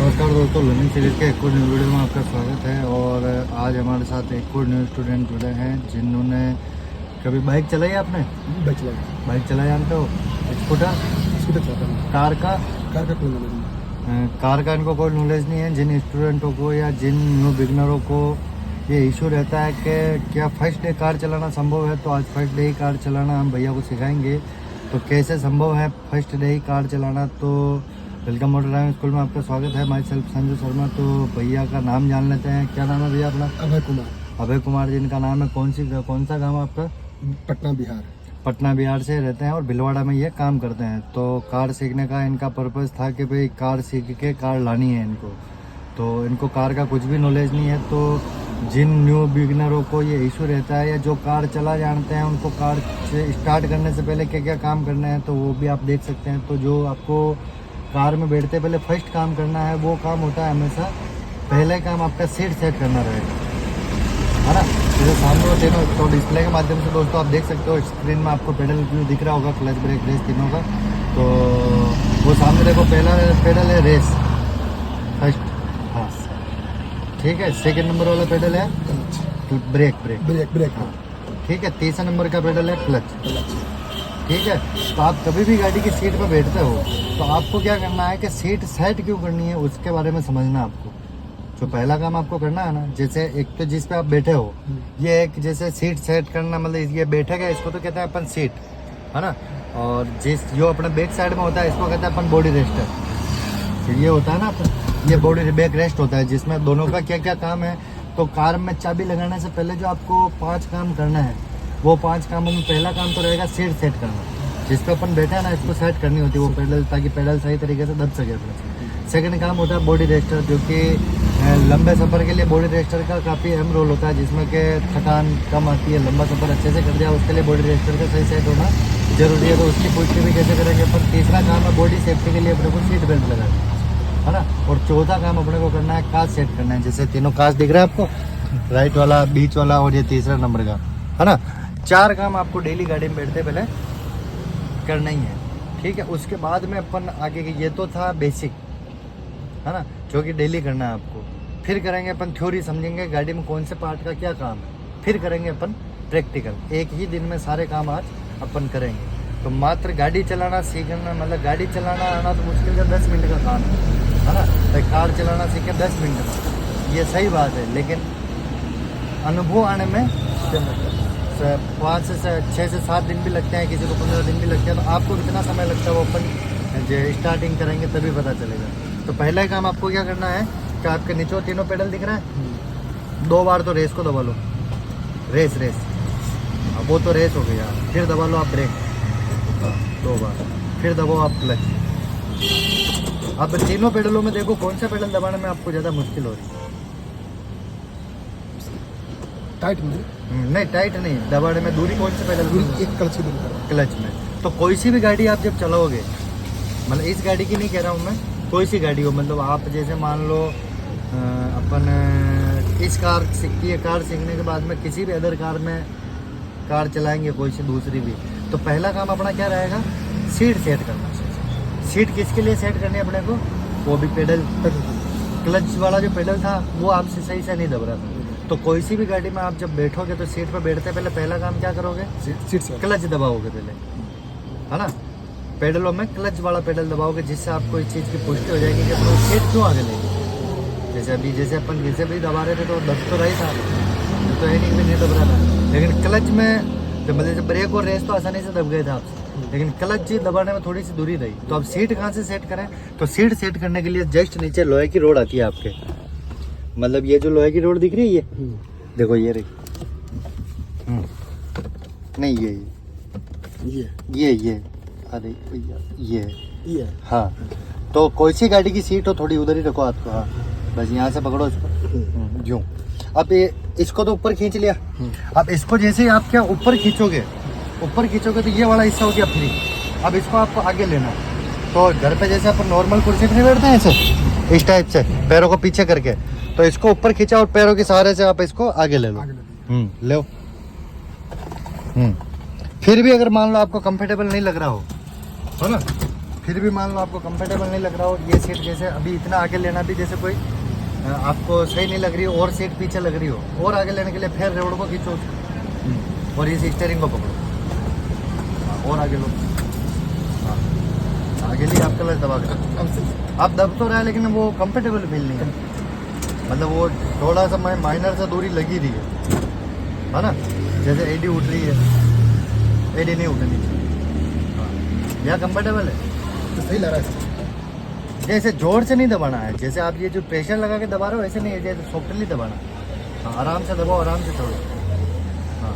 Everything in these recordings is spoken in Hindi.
नमस्कार दोस्तों, लर्निंग सीरीज के एक और न्यू वीडियो में आपका स्वागत है। और आज हमारे साथ एक और न्यू स्टूडेंट जुड़े हैं जिन्होंने कभी बाइक चलाई है। आपने बाइक चलाई जानते हो? स्कूटर चलाता हूँ। कार का कोई नॉलेज नहीं। कार का इनको कोई नॉलेज नहीं है। जिन स्टूडेंटों को या जिन न्यू बिगनरों को ये इशू रहता है कि क्या फर्स्ट डे कार चलाना संभव है, तो आज फर्स्ट डे ही कार चलाना हम भैया को सिखाएंगे। तो कैसे संभव है फर्स्ट डे ही कार चलाना। तो वेलकम मोटर ड्राइविंग स्कूल में आपका स्वागत है। My self Sanju Sharma. तो भैया का नाम जान लेते हैं। क्या नाम है भैया अपना? अभय कुमार जिनका नाम है। कौन सा गाँव आपका? पटना बिहार से रहते हैं और भिलवाड़ा में ये काम करते हैं। तो कार सीखने का इनका पर्पज़ था कि भाई कार सीख के कार लानी है इनको। तो इनको कार का कुछ भी नॉलेज नहीं है। तो जिन न्यू बिगिनरों को ये इशू रहता है या जो कार चला जानते हैं उनको कार से स्टार्ट करने से पहले क्या क्या काम करने हैं, तो वो भी आप देख सकते हैं। तो जो आपको कार में बैठते पहले फर्स्ट काम करना है वो काम होता है हमेशा पहले काम आपका सीट सेट करना रहेगा, है ना। जैसे सामने तीनों तो डिस्प्ले के माध्यम से दोस्तों आप देख सकते हो, स्क्रीन में आपको पेडल व्यू दिख रहा होगा, क्लच ब्रेक रेस तीनों का। तो वो सामने देखो, पहला पेडल है रेस फर्स्ट, हाँ ठीक है। सेकंड नंबर वाला पेडल है ब्रेक, हाँ ठीक है। तीसरा नंबर का पेडल है क्लच, ठीक है। तो आप कभी भी गाड़ी की सीट पर बैठते हो तो आपको क्या करना है कि सीट सेट क्यों करनी है उसके बारे में समझना है आपको। जो पहला काम आपको करना है ना, जैसे एक तो जिस पे आप बैठे हो ये एक जैसे सीट सेट करना, मतलब ये बैठे गए इसको तो कहते हैं अपन सीट, है ना। और जो अपने बैक साइड में होता है इसको कहते हैं अपन बॉडी रेस्टर। फिर ये होता है ना ये बॉडी बैक रेस्ट होता है, जिसमें दोनों का क्या क्या काम है। तो कार में चाबी लगाने से पहले जो आपको 5 काम करना है, वो 5 कामों में पहला काम तो रहेगा सीट सेट करना। जिस पे अपन बैठे हैं ना इसको सेट करनी होती है वो पेडल, ताकि पेडल सही तरीके से दब सके अपने। सेकंड काम होता है बॉडी रेस्टर, जो कि लंबे सफ़र के लिए बॉडी रेस्टर का काफ़ी अहम रोल होता है, जिसमें कि थकान कम आती है, लंबा सफ़र अच्छे से कर दिया उसके लिए बॉडी रेस्टर का सही सेट होना जरूरी है। तो उसकी पुष्टि भी कैसे करेंगे अपन। तीसरा काम है बॉडी सेफ्टी के लिए अपने को सीट बेल्ट लगाना, है ना। और चौथा काम अपने को करना है कांच सेट करना है। जैसे तीनों कांच दिख रहा है आपको, राइट वाला, बीच वाला और ये तीसरा नंबर का, है ना। 4 काम आपको डेली गाड़ी में बैठते पहले करना ही है, ठीक है। उसके बाद में अपन आगे ये तो था बेसिक, है ना, जो कि डेली करना है आपको। फिर करेंगे अपन थ्योरी, समझेंगे गाड़ी में कौन से पार्ट का क्या काम है। फिर करेंगे अपन प्रैक्टिकल। एक ही दिन में सारे काम आज अपन करेंगे। तो मात्र गाड़ी चलाना सीखना, मतलब गाड़ी चलाना आना तो मुश्किल का 10 मिनट का काम है ना। तो कार चलाना सीखे 10 मिनट में, ये सही बात है, लेकिन अनुभव आने में 5 से 6 से 7 दिन भी लगते हैं, किसी को 15 दिन भी लगते हैं। तो आपको कितना समय लगता है वो अपन जो स्टार्टिंग करेंगे तभी पता चलेगा। तो पहला काम आपको क्या करना है कि आपके नीचे तीनों पेडल दिख रहा है, 2 बार तो रेस को दबा लो, रेस अब वो तो रेस हो गया। फिर दबा लो आप ब्रेक 2 बार, फिर दबाओ आप क्लच। अब तीनों पेडलों में देखो कौन सा पेडल दबाने में आपको ज़्यादा मुश्किल हो रही है। टाइट में नहीं, टाइट नहीं, दबाने में दूरी कौन से पेडल की? एक क्लच में। तो कोई सी भी गाड़ी आप जब चलाओगे, मतलब इस गाड़ी की नहीं कह रहा हूँ मैं, कोई सी गाड़ी हो, मतलब आप जैसे मान लो अपन इस कार सीखती है, कार सीखने के बाद में किसी भी अदर कार में कार चलाएंगे, कोई सी दूसरी भी, तो पहला काम अपना क्या रहेगा? सीट सेट करना। सीट किसके लिए सेट करनी है अपने को? वो भी पेडल, क्लच वाला जो पेडल था वो आपसे सही से नहीं दब रहा था। तो कोई सी भी गाड़ी में आप जब बैठोगे तो सीट पर बैठते पहले पहला काम क्या करोगे? सीट से क्लच दबाओगे पहले, है ना। पेडलों में क्लच वाला पेडल दबाओगे, जिससे आपको इस चीज़ की पुष्टि हो जाएगी कि अपना सीट क्यों आगे लेंगे। जैसे अपन जैसे भी दबा रहे थे तो दब तो रही था, तो है नहीं दब रहा था। लेकिन क्लच में जब मतलब जब ब्रेक और रेस तो आसानी से दब गए थे आपसे, लेकिन क्लच जी दबाने में थोड़ी सी दूरी रही। तो अब सीट कहाँ से सेट करें? तो सीट सेट करने के लिए जस्ट नीचे लोहे की रोड आती है आपके, मतलब ये जो लोहे की रोड दिख रही है ये देखो, ये रही, नहीं ये अरे भैया ये हाँ। तो कोई सी गाड़ी की सीट हो थोड़ी उधर ही रखो हाथ को, हाँ बस यहाँ से पकड़ो इसको यूं। अब ये इसको तो ऊपर खींच लिया। अब इसको जैसे ही आप क्या ऊपर खींचोगे तो ये वाला हिस्सा हो गया फ्री। अब इसको आपको आगे लेना है। तो घर पे जैसे अपन नॉर्मल कुर्सी पे नहीं बैठते हैं ऐसे, इस टाइप से पैरों को पीछे करके, तो इसको ऊपर खींचा और पैरों के सहारे से आप इसको आगे ले लो। ले फिर भी अगर मान लो आपको कंफर्टेबल नहीं लग रहा हो ना, फिर भी मान लो आपको कंफर्टेबल नहीं लग रहा हो, ये सीट जैसे अभी इतना आगे लेना भी जैसे कोई आपको सही नहीं लग रही हो और सीट पीछे लग रही हो, और आगे लेने के लिए फिर रोड को खींचो और इस स्टीयरिंग को पकड़ो, और आगे लो, आगे लिए आप क्लच दबा के, आप दब तो रहा है लेकिन वो कंफर्टेबल फील नहीं है, मतलब वो थोड़ा सा माइनर सा दूरी लगी रही है ना, जैसे एडी उठ रही है, एडी नहीं उठनी चाहिए, यह कंफर्टेबल है, तो सही लग रहा है। जैसे जोर से नहीं दबाना है, जैसे आप ये जो प्रेशर लगा के दबा रहे हो ऐसे नहीं है, जैसे सॉफ्टली दबाना, हाँ आराम से दबाओ, आराम से छोड़ो, हाँ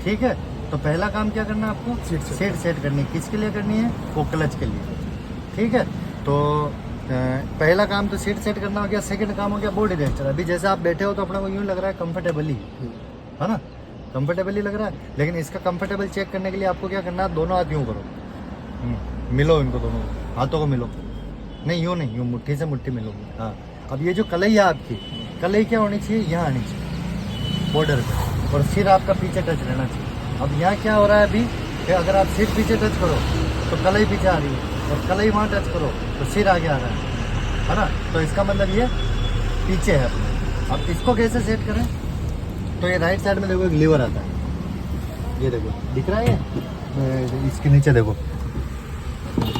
ठीक है। तो पहला काम क्या करना है आपको, सीट सेट करनी है, किसके लिए करनी है, वो क्लच के लिए, ठीक है। तो पहला काम तो सीट सेट करना हो गया, सेकंड काम हो गया बॉडी रेस्टर। अभी जैसे आप बैठे हो तो अपने को यूँ लग रहा है कंफर्टेबली, है ना, कंफर्टेबली लग रहा है, लेकिन इसका कंफर्टेबल चेक करने के लिए आपको क्या करना है, दोनों हाथ यूँ करो, मिलो इनको, दोनों हाथों को मिलो, नहीं यूँ नहीं, यूँ मुट्ठी से मुट्ठी मिलोगी, हाँ। अब ये जो कलई है आपकी, कलई क्या होनी चाहिए, यहाँ आनी चाहिए बॉर्डर पे, और सिर आपका पीछे टच रहना चाहिए। अब यहाँ क्या हो रहा है अभी कि अगर आप सिर पीछे टच करो तो कलई पीछे आ रही है, और कलई वहाँ टच करो तो सिर आगे आ रहा है ना, तो इसका मतलब ये पीछे है अपने। अब इसको कैसे सेट करें, तो ये राइट साइड में देखो एक लीवर आता है, ये देखो दिख रहा है, ये इसके नीचे देखो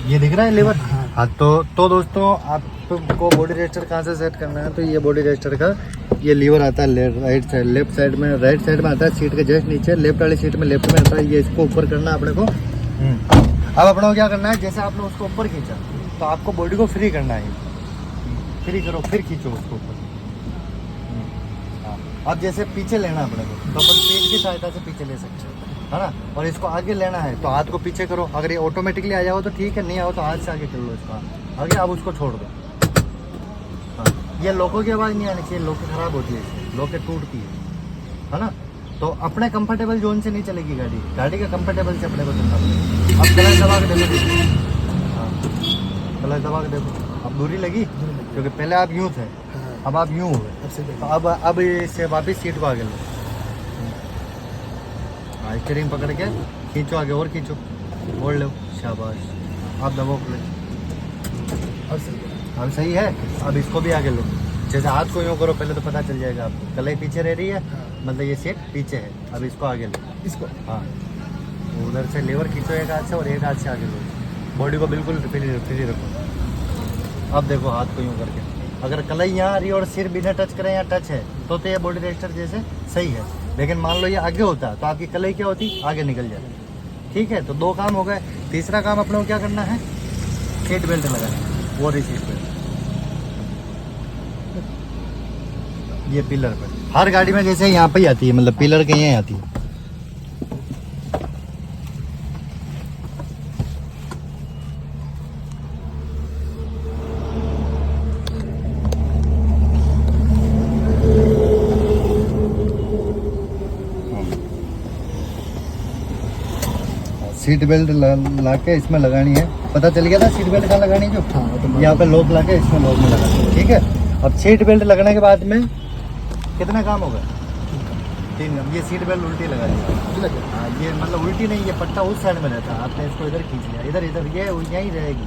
ये दिख रहा है लीवर, हाँ। तो दोस्तों आपको बॉडी रेस्टर कहाँ से सेट करना है, तो ये बॉडी रेस्टर का ये लीवर आता है राइट साइड, लेफ्ट साइड में, राइट साइड में आता है सीट के जस्ट नीचे, लेफ्ट वाली सीट में लेफ्ट में आता है, ये इसको ऊपर करना है अपने को। अब अपने को क्या करना है, जैसे आपने उसको ऊपर खींचा तो आपको बॉडी को फ्री करना है, फ्री करो फिर खींचो उसको ऊपर, अब जैसे पीछे लेना है अपने को तो अपन पेट की सहायता से पीछे ले सकते हैं, है ना, और इसको आगे लेना है तो हाथ को पीछे करो, अगर ये ऑटोमेटिकली आ जाओ तो ठीक है, नहीं आओ तो हाथ से आगे कर लो इसको आगे, अब उसको छोड़ दो, हाँ। ये लोगों की आवाज़ नहीं आनी चाहिए, लोकें खराब होती है इससे, लोकें टूटती है ना, तो अपने कंफर्टेबल जोन से नहीं चलेगी गाड़ी, गाड़ी का कंफर्टेबल से अपने को चलना पड़ेगा। अब क्लच दबा के देखो, हाँ क्लच दबा के देखो, अब दूरी लगी, क्योंकि पहले आप यूँ थे, अब आप यूँ हो गए, तो अब इससे वापस सीट को आगे लो, हाँ स्टीयरिंग पकड़ के खींचो आगे, और खींचो, मोड़ लो, शाबाश, आप दबाओ क्लच, अब सही है। अब इसको भी आगे लो, जैसे हाथ को यूँ करो पहले तो पता चल जाएगा आपको, कलाई पीछे रह रही है, मतलब ये सीट पीछे है, अब इसको आगे लो, इसको, हाँ उधर से लेवर खींचो एक हाथ से और एक हाथ से आगे लो, बॉडी को बिल्कुल फ्री रखो। अब देखो हाथ को यूँ करके, अगर कलाई यहाँ आ रही है और सिर बिना टच करे यहाँ टच है तो ये बॉडी रेस्टर जैसे सही है, लेकिन मान लो ये आगे होता तो आपकी कलाई क्या होती, आगे निकल जाती, ठीक है। तो दो काम हो गए, तीसरा काम अपने को क्या करना है, सीट बेल्ट लगाना, वो रही सीट बेल्ट, ये पिलर पे, हर गाड़ी में जैसे यहाँ पे ही आती है, मतलब पिलर के यहाँ आती है। सीट बेल्ट ला के इसमें लगानी है, पता चल गया था सीट बेल्ट कहाँ लगानी है, जो हाँ, यहाँ पे लॉक ला के इसमें लॉक में लगानी है, ठीक है। अब सीट बेल्ट लगने के बाद में कितना काम होगा, 3 काम। ये सीट बेल्ट उल्टी लगा दी, हाँ ये मतलब उल्टी नहीं, ये पट्टा उस साइड में रहता है, आपने इसको इधर खींच लिया, इधर इधर ये यहीं रहेगी,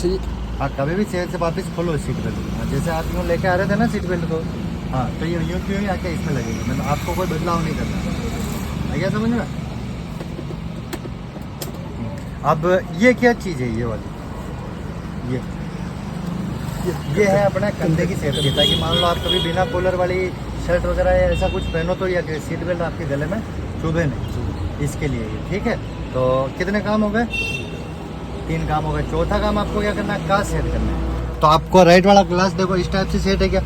ठीक। हाँ कभी भी सेट से वापस खोलो सीट बेल्ट, हाँ जैसे आप यूँ लेके आ रहे थे ना सीट बेल्ट को, हाँ तो ये यूँ क्यों ही आके इसमें लगेगी, मतलब आपको कोई बदलाव नहीं करना, क्या समझ में। अब ये क्या चीज़ है, ये वाली ये है अपना कंधे की सेफ्टी, ताकि मान लो आप कभी बिना कॉलर वाली शर्ट वगैरह या ऐसा कुछ पहनो तो या सीट बेल्ट आपके गले में चुभे नहीं, इसके लिए ये, ठीक है। तो कितने काम हो गए, 3 काम हो गए। चौथा काम आपको क्या करना है, ग्लास सेट करना है। तो आपको राइट वाला ग्लास देखो इस टाइप से सेट है क्या,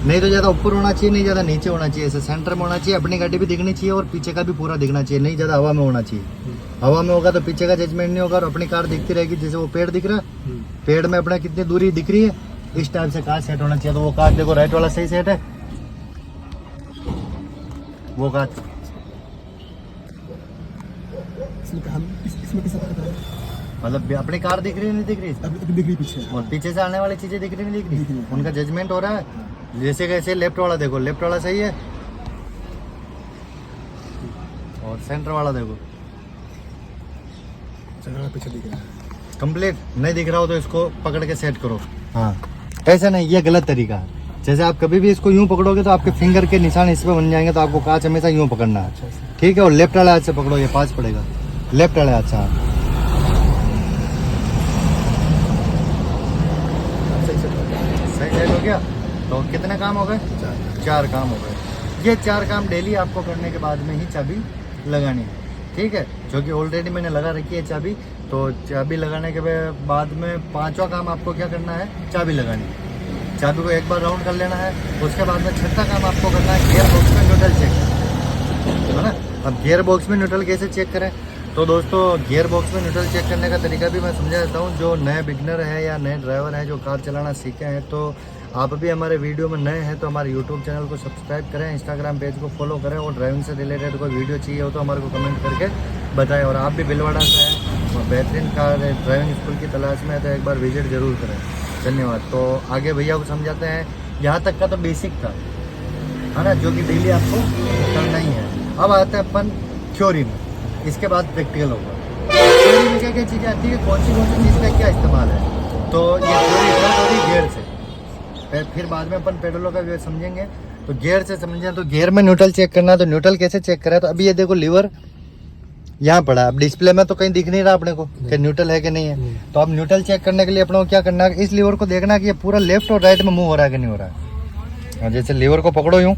नहीं तो ज़्यादा ऊपर होना चाहिए, नहीं ज़्यादा नीचे होना चाहिए, ऐसे सेंटर में होना चाहिए, अपनी गाड़ी भी दिखनी चाहिए और पीछे का भी पूरा दिखना चाहिए, नहीं ज़्यादा हवा में होना चाहिए। हवा में होगा तो पीछे का जजमेंट नहीं होगा और अपनी कार दिखती रहेगी, जैसे वो पेड़ दिख रहा है, पेड़ में अपना कितनी दूरी दिख रही है, इस टाइप से कार सेट होना चाहिए। तो वो कार देखो राइट वाला सही सेट है, वो कार इसमें कैसा फर्क है? मतलब अपनी कार दिख रही है, नहीं दिख रही, अभी दिख रही पीछे, और पीछे से आने वाली चीजें दिख रही नहीं दिख दिख रही, रही। उनका जजमेंट हो रहा है। जैसे कैसे लेफ्ट वाला देखो, लेफ्ट वाला सही है और सेंटर वाला देखो, चल पीछे दिख रहा है। कंप्लीट नहीं दिख रहा हो तो इसको पकड़ के सेट करो। हाँ, ऐसा नहीं, ये गलत तरीका है। जैसे आप कभी भी इसको यूं पकड़ोगे तो आपके फिंगर के निशान इस पे बन जाएंगे, तो आपको कांच हमेशा यूं पकड़ना है, ठीक है। और लेफ्ट वाले हाथ से पकड़ो, ये 5 पड़ेगा, लेफ्ट वाले हाथ से। हाँ, सही सेट हो गया। तो कितने काम हो गए? 4 काम हो गए। ये 4 काम डेली आपको करने के बाद में ही चाबी लगानी है, ठीक है। जो कि ऑलरेडी मैंने लगा रखी है चाबी। तो चाबी लगाने के बाद में 5वां काम आपको क्या करना है? चाबी लगानी है। चाबी को एक बार राउंड कर लेना है। उसके बाद में 6था काम आपको करना है गियर बॉक्स में न्यूट्रल चेक, है ना। अब गियर बॉक्स में न्यूट्रल कैसे चेक करें? तो दोस्तों, गियर बॉक्स में न्यूट्रल चेक करने का तरीका भी मैं समझा देता हूँ। जो नए बिगनर है या नए ड्राइवर हैं जो कार चलाना सीखे हैं, तो आप भी हमारे वीडियो में नए हैं तो हमारे यूट्यूब चैनल को सब्सक्राइब करें, इंस्टाग्राम पेज को फॉलो करें, और ड्राइविंग से रिलेटेड कोई वीडियो चाहिए हो तो हमारे को कमेंट करके बताएं। और आप भी भिलवाड़ा से हैं और बेहतरीन कार ड्राइविंग स्कूल की तलाश में है तो एक बार विजिट जरूर करें। धन्यवाद। तो आगे भैया को समझाते हैं। यहाँ तक का तो बेसिक था, है ना, जो कि डेली आपको करना ही है। अब आते हैं अपन थ्योरी में, इसके बाद प्रैक्टिकल होगा। थ्योरी में क्या क्या चीज़ें आती है, कौन सी चीज़ का क्या इस्तेमाल है, तो ये थ्योरी स्टार्ट होगी गियर से। फिर बाद में अपन पेडलों का समझेंगे। तो गियर से समझें तो गियर में न्यूट्रल चेक करना है। तो न्यूट्रल कैसे चेक करें? तो अभी ये देखो लीवर यहाँ पड़ा, अब डिस्प्ले में तो कहीं दिख नहीं रहा अपने को कि न्यूट्रल है कि नहीं है। तो अब न्यूट्रल चेक करने के लिए अपने को क्या करना है? इस लीवर को देखना कि ये पूरा लेफ्ट और राइट में मूव हो रहा है कि नहीं हो रहा है। जैसे लीवर को पकड़ो यूं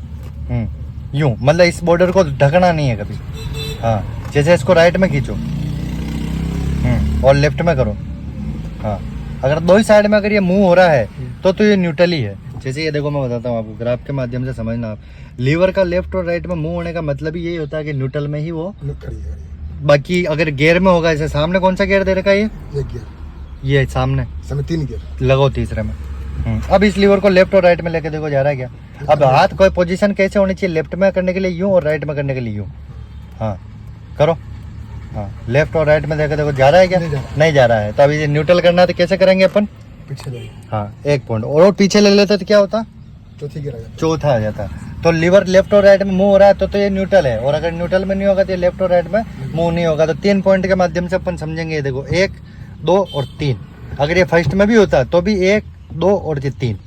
यूं, मतलब इस बॉर्डर को ढकना नहीं है कभी। हाँ, जैसे इसको राइट में खींचो और लेफ्ट में करो। हाँ, अगर दो ही साइड में अगर ये मूव हो रहा है तो ये न्यूट्रल ही है। जैसे ये देखो, मैं बताता हूँ आपको, ग्राफ के माध्यम से समझना आप। लीवर का लेफ्ट और राइट में मूव होने का मतलब ही यही होता है कि न्यूट्रल में ही वो। बाकी अगर गियर में होगा, जैसे सामने कौन सा गियर दे रखा है? ये सामने 3 गियर लगाओ तीसरे में। अब इस लीवर को लेफ्ट और राइट में लेके देखो, जा रहा है क्या? अब हाथ कोई पोजीशन कैसे होनी चाहिए? लेफ्ट में करने के लिए यूं और राइट में करने के लिए यूं। हाँ, करो। हाँ, लेफ्ट और राइट में देखो, देखो जा रहा है क्या? नहीं जा रहा है। तो अभी ये न्यूट्रल करना है तो कैसे करेंगे अपन? पीछे। हाँ, 1 पॉइंट और पीछे ले लेते तो क्या होता? चौथा आ जाता। तो लीवर लेफ्ट और राइट में मूव हो रहा है तो ये न्यूट्रल है। और अगर न्यूट्रल में नहीं होगा तो ये लेफ्ट और राइट में मूव नहीं होगा। तो 3 पॉइंट के माध्यम से अपन समझेंगे। ये देखो, 1, 2 और 3। अगर ये फर्स्ट में भी होता तो भी 1, 2 और 3,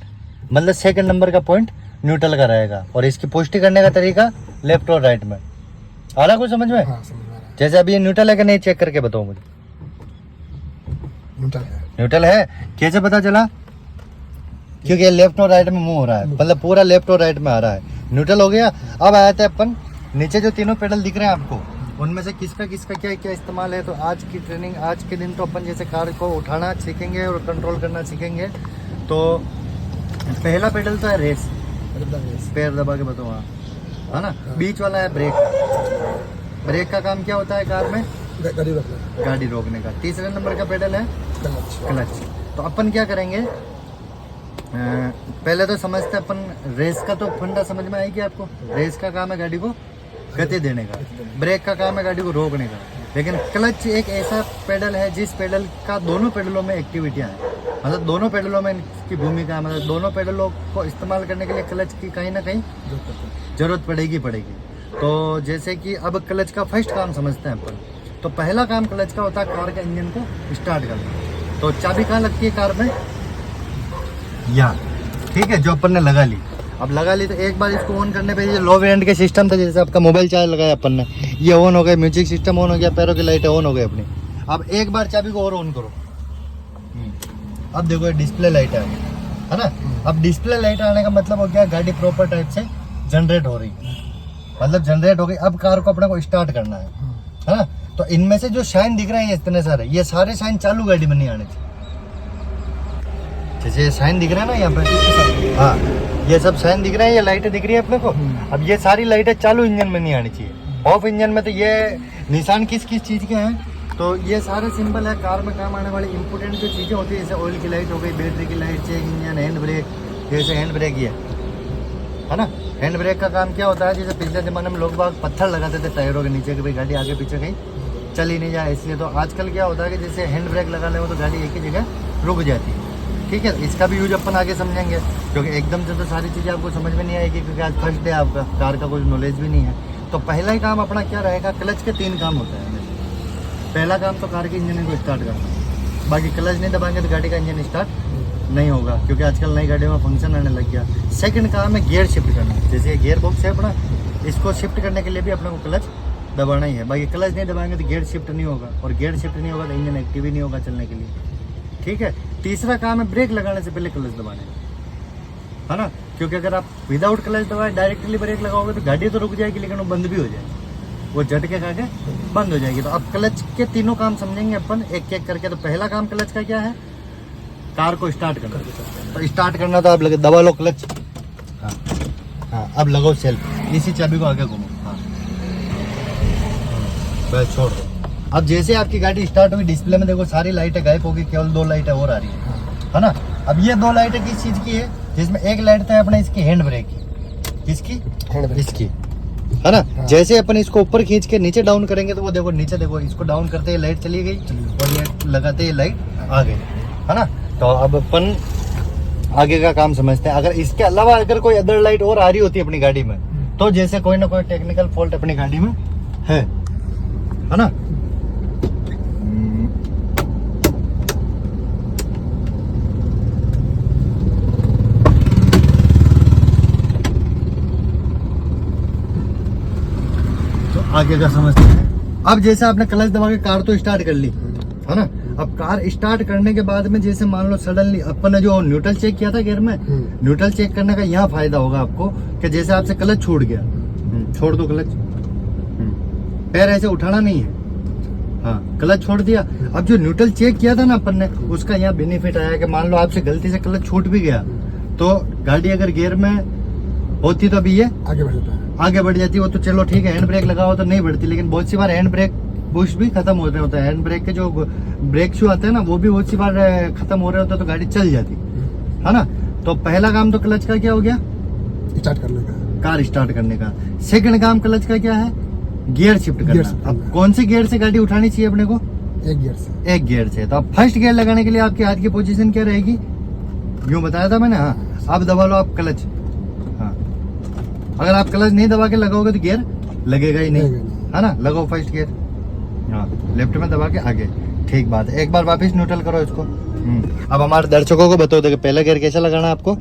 मतलब सेकंड नंबर का पॉइंट न्यूट्रल का रहेगा। और इसकी पुष्टि करने का तरीका लेफ्ट और राइट में। आ रहा कुछ समझ में? हाँ, जैसे अभी ये न्यूट्रल है कि नहीं, चेक करके बताओ मुझे। न्यूट्रल है कैसे पता चला? क्योंकि ये लेफ्ट और राइट में मूव हो रहा है, मतलब पूरा लेफ्ट और राइट में आ रहा है। न्यूट्रल हो गया। अब आया था अपन नीचे जो तीनों पेडल दिख रहे हैं आपको, उनमें से किसका किसका क्या क्या इस्तेमाल है। तो आज की ट्रेनिंग, आज के दिन तो अपन जैसे कार को उठाना सीखेंगे और कंट्रोल करना सीखेंगे। तो पहला पेडल तो है रेस, पैर दबा के बताओ, हाँ, है ना। बीच वाला है ब्रेक। ब्रेक का काम क्या होता है कार में? गाड़ी रोकने का। तीसरे नंबर का पेडल है क्लच। तो अपन क्या करेंगे, पहले तो समझते हैं अपन रेस का। तो फंडा समझ में आएगी आपको? रेस का काम है गाड़ी को गति देने का, ब्रेक का काम है गाड़ी को रोकने का। लेकिन क्लच एक ऐसा पेडल है जिस पेडल का दोनों पेडलों में एक्टिविटियां हैं, मतलब दोनों पेडलों में इसकी भूमिका है। मतलब दोनों पेडलों को इस्तेमाल करने के लिए क्लच की कहीं ना कहीं जरूरत पड़ेगी। तो जैसे कि अब क्लच का फर्स्ट काम समझते हैं अपन। तो पहला काम क्लच का होता है कार के इंजन को स्टार्ट करना। तो चाबी कहाँ लगती है कार में? यहाँ, ठीक है, जो अपन ने लगा ली। अब लगा ली तो एक बार इसको ऑन करने पे ये लो वेरिएंट के सिस्टम था, जैसे आपका मोबाइल चार्ज लगाया अपन ने, ये ऑन हो गया, म्यूजिक सिस्टम ऑन हो गया, पैरों की लाइटें ऑन हो गई अपनी। अब एक बार चाबी को और ऑन करो। अब देखो डिस्प्ले लाइट है ना। अब डिस्प्ले लाइट आने का मतलब हो गया गाड़ी प्रॉपर टाइप से जनरेट हो रही है, मतलब जनरेट हो गई। अब कार को अपने को स्टार्ट करना है ना। तो इनमें से जो शाइन दिख रहे हैं इतने सारे, ये सारे शाइन चालू गाड़ी में नहीं आने चाहिए। जैसे ये साइन दिख रहा है ना यहाँ पे, हाँ, ये सब साइन दिख रहे हैं, ये लाइटें दिख रही है अपने को। अब ये सारी लाइटें चालू इंजन में नहीं आनी चाहिए। ऑफ इंजन में तो ये निशान किस किस चीज़ के हैं? तो ये सारे सिंबल है कार में काम आने वाली इंपोर्टेंट जो चीज़ें होती है, जैसे ऑयल की लाइट हो गई, बैटरी की light, check engine, hand brake. जैसे हैंड ब्रेक ये है ना, हैंड ब्रेक का काम क्या होता है? जैसे पिछले ज़माने में लोग बाग पत्थर लगाते थे टायरों के नीचे कि भाई गाड़ी आगे पीछे कहीं चल ही नहीं जाए, इसलिए। तो आजकल क्या होता है कि जैसे हैंड ब्रेक लगा ले तो गाड़ी एक ही जगह रुक जाती है। ठीक है, इसका भी यूज अपन आगे समझेंगे, क्योंकि एकदम से तो सारी चीज़ें आपको समझ में नहीं आएगी, क्योंकि आज फर्स्ट डे आपका कार का कोई नॉलेज भी नहीं है। तो पहला ही काम अपना क्या रहेगा? क्लच के 3 काम होते हैं। पहला काम तो कार के इंजन को स्टार्ट करना, बाकी क्लच नहीं दबाएंगे तो गाड़ी का इंजन स्टार्ट नहीं होगा, क्योंकि आजकल नई गाड़ियों में फंक्शन आने लग गया। सेकंड काम है गियर शिफ्ट करना। जैसे ये गियर बॉक्स है अपना, इसको शिफ्ट करने के लिए भी अपने को क्लच दबाना ही है। बाकी क्लच नहीं दबाएंगे तो गियर शिफ्ट नहीं होगा, और गियर शिफ्ट नहीं होगा तो इंजन एक्टिव ही नहीं होगा चलने के लिए। ठीक है। तीसरा काम है ब्रेक लगाने से पहले क्लच दबाने का, है ना, क्योंकि अगर आप विदाउट क्लच दबाए डायरेक्टली ब्रेक लगाओगे तो गाड़ी तो रुक जाएगी लेकिन वो बंद भी हो जाएगी, वो झटके खा के बंद हो जाएगी। तो अब क्लच के तीनों काम समझेंगे अपन एक एक करके। तो पहला काम क्लच का क्या है, कार को स्टार्ट करना। तो स्टार्ट करना तो आप लगे दबा लो क्लच, हाँ हाँ, अब लगाओ सेल्फ, इसी चाबी को आगे घुमो, हाँ बस छोड़ दो। अब जैसे आपकी गाड़ी स्टार्ट हुई, डिस्प्ले में देखो सारी लाइटें गायब होगी, केवल 2 लाइटें और आ रही है ना। अब ये 2 लाइटें किस चीज की है, जिसमें एक लाइट है अपने इसकी हैंड ब्रेक की, इसकी इसकी, है ना। जैसे अपन इसको ऊपर खींच के नीचे डाउन करेंगे तो वो देखो नीचे देखो, इसको डाउन करते ही लाइट चली गई और ये लगाते ही लाइट आ गई, है ना। तो अब अपन आगे का काम समझते हैं। अगर इसके अलावा अगर कोई अदर लाइट और आ रही होती है अपनी गाड़ी में, तो जैसे कोई ना कोई टेक्निकल फॉल्ट अपनी गाड़ी में है ना। तो आगे का समझते हैं। अब जैसे आपने क्लच दबा के कार तो स्टार्ट कर ली, है ना। अब कार स्टार्ट करने के बाद में जैसे मान लो सडनली अपन ने जो न्यूट्रल चेक किया था गियर में, न्यूट्रल चेक करने का यहाँ फायदा होगा आपको कि जैसे आपसे क्लच छूट गया, छोड़ दो क्लच, पैर ऐसे उठाना नहीं है, हाँ क्लच छोड़ दिया। अब जो न्यूट्रल चेक किया था ना अपन ने, उसका यहाँ बेनिफिट आया कि मान लो आपसे गलती से क्लच छूट भी गया तो गाड़ी अगर गियर में होती तो अभी ये आगे बढ़ जाती। वो तो चलो ठीक है, हैंड ब्रेक लगाओ तो नहीं बढ़ती, लेकिन बहुत सी बार हैंड ब्रेक पुश भी खत्म हो रहे होते हैं, हैंड ब्रेक के जो ब्रेक शू आते हैं ना वो भी बहुत सी बार खत्म हो रहे होते हैं, तो गाड़ी चल जाती है ना। तो पहला काम तो क्लच का क्या हो गया, स्टार्ट करने का, कार स्टार्ट करने का। सेकंड काम क्लच का क्या है, गियर शिफ्ट करना। अब कौन से गियर से गाड़ी उठानी चाहिए अपने को, एक गियर से। तो अब फर्स्ट गियर लगाने के लिए आपके हाथ की पोजीशन क्या रहेगी, यूं बताया था मैंने, हाँ। अब दबा लो आप क्लच, हाँ। अगर आप क्लच नहीं दबा के लगाओगे तो गियर लगेगा ही नहीं, है ना। लगाओ फर्स्ट गियर, हाँ, लेफ्ट में दबा के आगे, ठीक बात है। एक बार वापस न्यूट्रल करो इसको। अब हमारे दर्शकों को बताओ देखो पहला गियर कैसा लगाना है आपको,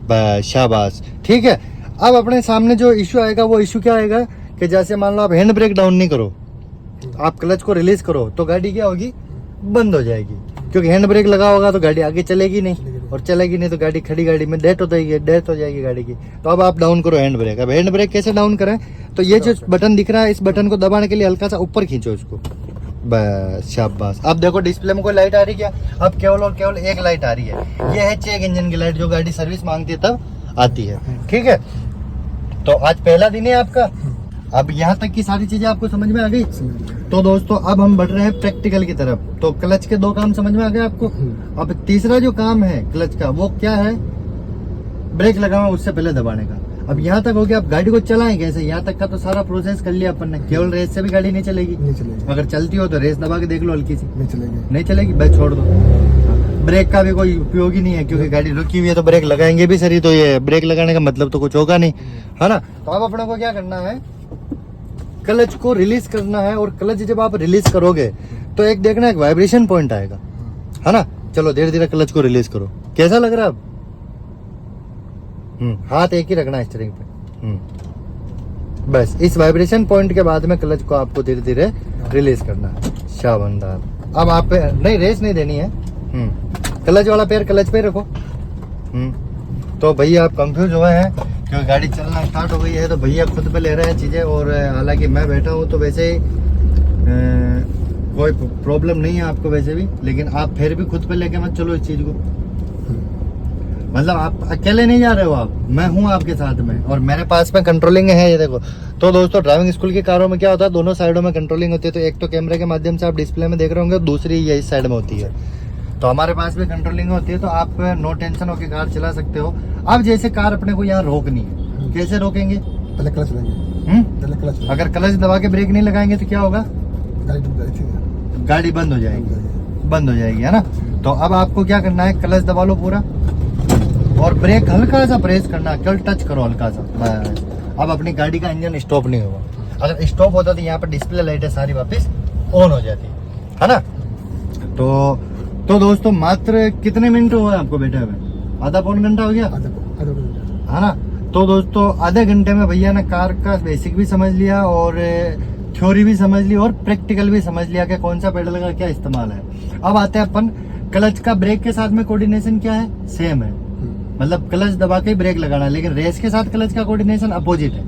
बस शाबाश, ठीक है। अब अपने सामने जो इश्यू आएगा वो इश्यू क्या आएगा कि जैसे मान लो आप हैंड ब्रेक डाउन नहीं करो, आप क्लच को रिलीज करो तो गाड़ी क्या होगी, बंद हो जाएगी, क्योंकि हैंड ब्रेक लगा होगा तो गाड़ी आगे चलेगी नहीं, और चलेगी नहीं तो गाड़ी खड़ी गाड़ी में डेथ हो जाएगी गाड़ी की। तो अब आप डाउन करो हैंड ब्रेक। अब हैंड ब्रेक कैसे डाउन करें, तो ये जो बटन दिख रहा है इस बटन को दबाने के लिए हल्का सा ऊपर खींचो इसको, बस शाबाश। अब देखो डिस्प्ले में कोई लाइट आ रही क्या, अब केवल और केवल एक लाइट आ रही है, ये है चेक इंजन की लाइट, जो गाड़ी सर्विस मांगती है तब आती है, ठीक है। तो आज पहला दिन है आपका। अब यहाँ तक की सारी चीजें आपको समझ में आ गई। तो दोस्तों अब हम बढ़ रहे हैं प्रैक्टिकल की तरफ। तो क्लच के 2 काम समझ में आ गए आपको। अब तीसरा जो काम है क्लच का वो क्या है, ब्रेक लगाना उससे पहले दबाने का। अब यहाँ तक हो गया, आप गाड़ी को चलाएं कैसे, यहाँ तक का तो सारा प्रोसेस कर लिया अपन ने। केवल रेस से भी गाड़ी नहीं चलेगी, अगर चलती हो तो रेस दबा के देख लो हल्की सी, नहीं चलेगी बस छोड़ दो। ब्रेक का भी कोई उपयोग ही नहीं है, क्योंकि गाड़ी रुकी हुई है तो ब्रेक लगाएंगे भी सही, तो ये ब्रेक लगाने का मतलब तो कुछ होगा नहीं, है ना। तो अब अपने को क्या करना है, क्लच को रिलीज करना है। और क्लच जब आप रिलीज करोगे तो एक देखना एक वाइब्रेशन पॉइंट आएगा, है ना। चलो धीरे धीरे क्लच को रिलीज करो, कैसा लग रहा है अब, हाथ एक ही रखना है स्टीयरिंग पे, बस इस वाइब्रेशन पॉइंट के बाद में क्लच को आपको धीरे धीरे रिलीज करना है, शानदार। अब आप नहीं रेस नहीं देनी है, क्लच वाला पैर क्लच पे रखो। तो भैया आप कंफ्यूज हुए हैं क्योंकि गाड़ी चलना स्टार्ट हो गई है, तो भैया खुद पे ले रहे हैं चीजें, और हालांकि मैं बैठा हूँ तो वैसे ही कोई प्रॉब्लम नहीं है आपको वैसे भी, लेकिन आप फिर भी खुद पे लेके मत चलो इस चीज को। मतलब आप अकेले नहीं जा रहे हो, आप, मैं हूँ आपके साथ में, और मेरे पास में कंट्रोलिंग है, ये देखो। तो दोस्तों ड्राइविंग स्कूल की कारों में क्या होता है, दोनों साइडों में कंट्रोलिंग होती है। तो एक तो कैमरे के माध्यम से आप डिस्प्ले में देख रहे होंगे, दूसरी ये इस साइड में होती है। तो हमारे पास भी कंट्रोलिंग होती है, तो आप नो टेंशन होकर कार चला सकते हो। अब जैसे कार अपने को यहाँ रोकनी है, कैसे रोकेंगे, पहले क्लच लगाएंगे, अगर क्लच दबा के ब्रेक नहीं लगाएंगे तो क्या होगा, गाड़ी बंद हो जाएगी, है ना। तो अब आपको क्या करना है, क्लच दबा लो पूरा और ब्रेक हल्का सा प्रेस करना, केवल टच करो हल्का सा, बस। अब अपनी गाड़ी का इंजन स्टॉप नहीं होगा। अगर स्टॉप होता तो यहाँ पर डिस्प्ले लाइटें सारी वापस ऑन हो जाती, है ना। तो दोस्तों मात्र कितने मिनट हुए आपको बैठे हुए? आधा पौन घंटा हो गया, आधा घंटा। है ना। तो दोस्तों आधे घंटे में भैया ने कार का बेसिक भी समझ लिया और थ्योरी भी समझ ली और प्रैक्टिकल भी समझ लिया कि कौन सा पेडल का क्या इस्तेमाल है। अब आते हैं अपन क्लच का ब्रेक के साथ में कोऑर्डिनेशन क्या है, सेम है, मतलब क्लच दबा के ब्रेक लगाना, लेकिन रेस के साथ क्लच का कोऑर्डिनेशन अपोजिट है।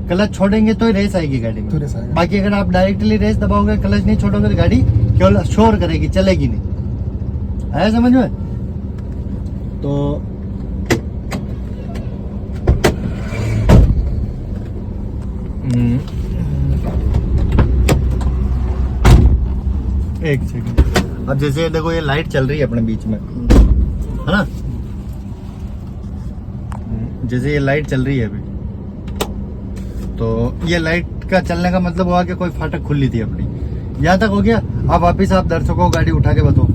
क्लच छोड़ेंगे तो ही रेस आएगी गाड़ी में, तो रेस आएगा। बाकी अगर आप डायरेक्टली रेस दबाओगे, क्लच नहीं छोड़ोगे तो गाड़ी केवल शोर करेगी, चलेगी नहीं। आया समझ में? तो एक सेकंड। अब जैसे देखो ये लाइट चल रही है अपने बीच में, है ना, जैसे ये लाइट चल रही है अभी, तो ये लाइट का चलने का मतलब हुआ कि कोई फाटक खुली थी अपनी, यहाँ तक हो गया। अब वापिस आप दर्शकों को गाड़ी उठा के बताओ।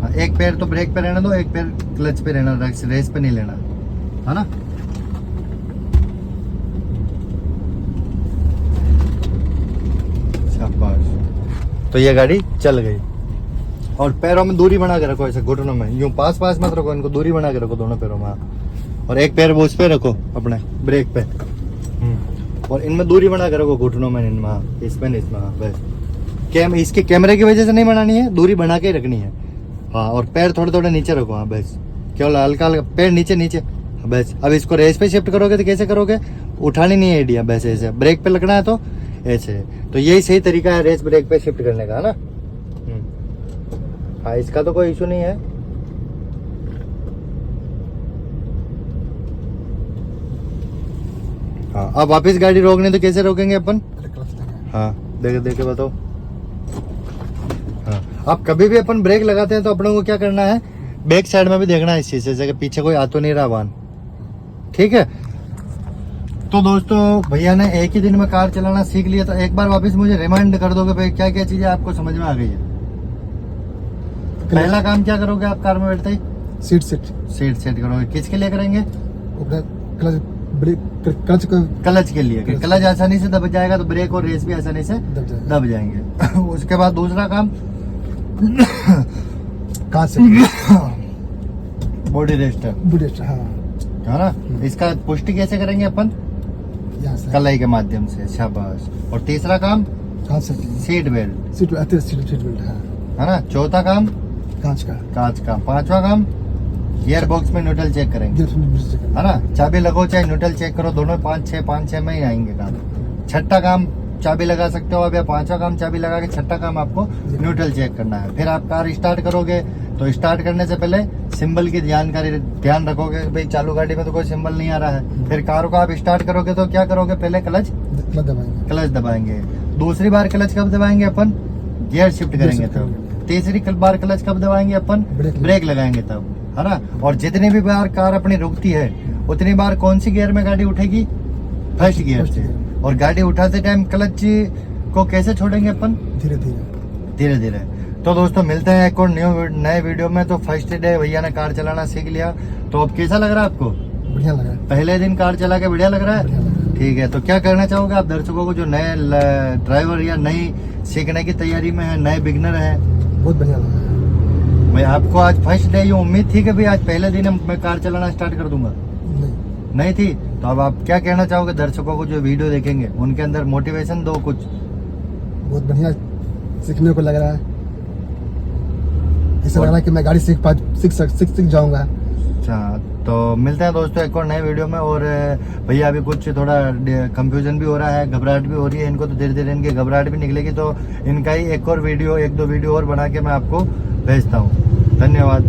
हाँ, एक पैर तो ब्रेक पे रहना दो, एक पैर क्लच पे रहना, रेस पे नहीं लेना, है ना। शाबाश। तो ये गाड़ी चल गई। और पैरों में दूरी बना के रखो, ऐसे घुटनों में यूं पास पास मत रखो, इनको दूरी बना के रखो दोनों पैरों में। और एक पैर वो उस पे रखो अपने ब्रेक पे, और इनमें दूरी बना के रखो घुटनों में, इनमें, इसमें, इसमें। बस इसके कैमरे की वजह से नहीं बनानी है, दूरी बना के ही रखनी है। हाँ, और पैर थोड़े थोड़े नीचे रखो। हाँ बस, केवल हल्का हल्का पैर नीचे नीचे, बस। अब इसको रेस पे शिफ्ट करोगे तो कैसे करोगे, उठानी नहीं है आइडिया, बस ऐसे ब्रेक पे लगना है तो ऐसे। तो यही सही तरीका है रेस ब्रेक पे शिफ्ट करने का, है ना। हाँ, इसका तो कोई इशू नहीं है। हाँ, अब वापिस गाड़ी रोकने तो कैसे रोकेंगे अपन? हाँ, देखे देखे बताओ। हाँ, अब कभी भी अपन ब्रेक लगाते हैं तो अपनों को क्या करना है, बैक साइड में भी देखना है इस चीज से कि पीछे कोई आ तो नहीं रहा वाहन, ठीक है। तो दोस्तों भैया ने एक ही दिन में कार चलाना सीख लिया, तो एक बार वापस मुझे रिमाइंड कर दोगे भाई क्या क्या चीजें आपको समझ में आ गई है। पहला काम क्या करोगे आप कार में बैठते ही? सीट सेट करोगे। किसके लिए करेंगे? क्लच ब्रेक, क्लच के लिए। क्लच आसानी से दब जाएगा तो ब्रेक और रेस भी आसानी से दब जाएंगे। उसके बाद दूसरा काम कांच से बॉडी रेस्ट, हाँ, है ना। इसका पुष्टि कैसे करेंगे अपन? कलाई के माध्यम से। शाबाश। और तीसरा काम सीट बेल्ट, है ना। चौथा काम कांच का। पांचवा काम गियर बॉक्स में न्यूट्रल चेक करेंगे, है ना। चाबी लगाओ चाहे न्यूट्रल चेक करो, दोनों 5-6 में ही आएंगे काम। छठा काम चाबी लगा सकते हो आप, या पांचवा काम चाबी लगा के छठा काम आपको न्यूट्रल चेक करना है। फिर आप कार स्टार्ट करोगे तो स्टार्ट करने से पहले सिंबल की ध्यान रखोगे, भाई चालू गाड़ी में तो कोई सिंबल नहीं आ रहा है। फिर कार को आप स्टार्ट करोगे तो क्या करोगे, पहले क्लच दबाएंगे। दूसरी बार क्लच कब दबाएंगे अपन? गियर शिफ्ट करेंगे तब। तीसरी बार क्लच कब दबाएंगे अपन? ब्रेक लगाएंगे तब, है ना। और जितनी भी बार कार अपनी रुकती है उतनी बार कौन सी गियर में गाड़ी उठेगी? फर्स्ट गियर से। और गाड़ी उठाते टाइम क्लच को कैसे छोड़ेंगे अपन? धीरे धीरे। तो दोस्तों मिलते हैं एक और नए वीडियो में। तो फर्स्ट डे भैया ने कार चलाना सीख लिया, तो अब कैसा लग रहा है आपको? बढ़िया लग रहा है। पहले दिन कार चला के बढ़िया लग रहा है? ठीक है। तो क्या करना चाहोगे आप दर्शकों को जो नए ड्राइवर या नई सीखने की तैयारी में है, नए बिगनर है? बहुत बढ़िया लग रहा है भाई। आपको आज फर्स्ट डे ये उम्मीद थी कि भाई आज पहले दिन मैं कार चलाना स्टार्ट कर दूंगा? नहीं थी। तो अब आप क्या कहना चाहोगे दर्शकों को जो वीडियो देखेंगे, उनके अंदर मोटिवेशन दो कुछ। बहुत बढ़िया सीखने को लग रहा है, ऐसा लग रहा है कि मैं गाड़ी सीख जाऊंगा। अच्छा, तो मिलते हैं दोस्तों एक और नए वीडियो में। और भैया अभी कुछ थोड़ा कंफ्यूजन भी हो रहा है, घबराहट भी हो रही है इनको, तो धीरे धीरे इनकी घबराहट भी निकलेगी। तो इनका ही एक दो वीडियो और बना के मैं आपको भेजता हूँ। धन्यवाद।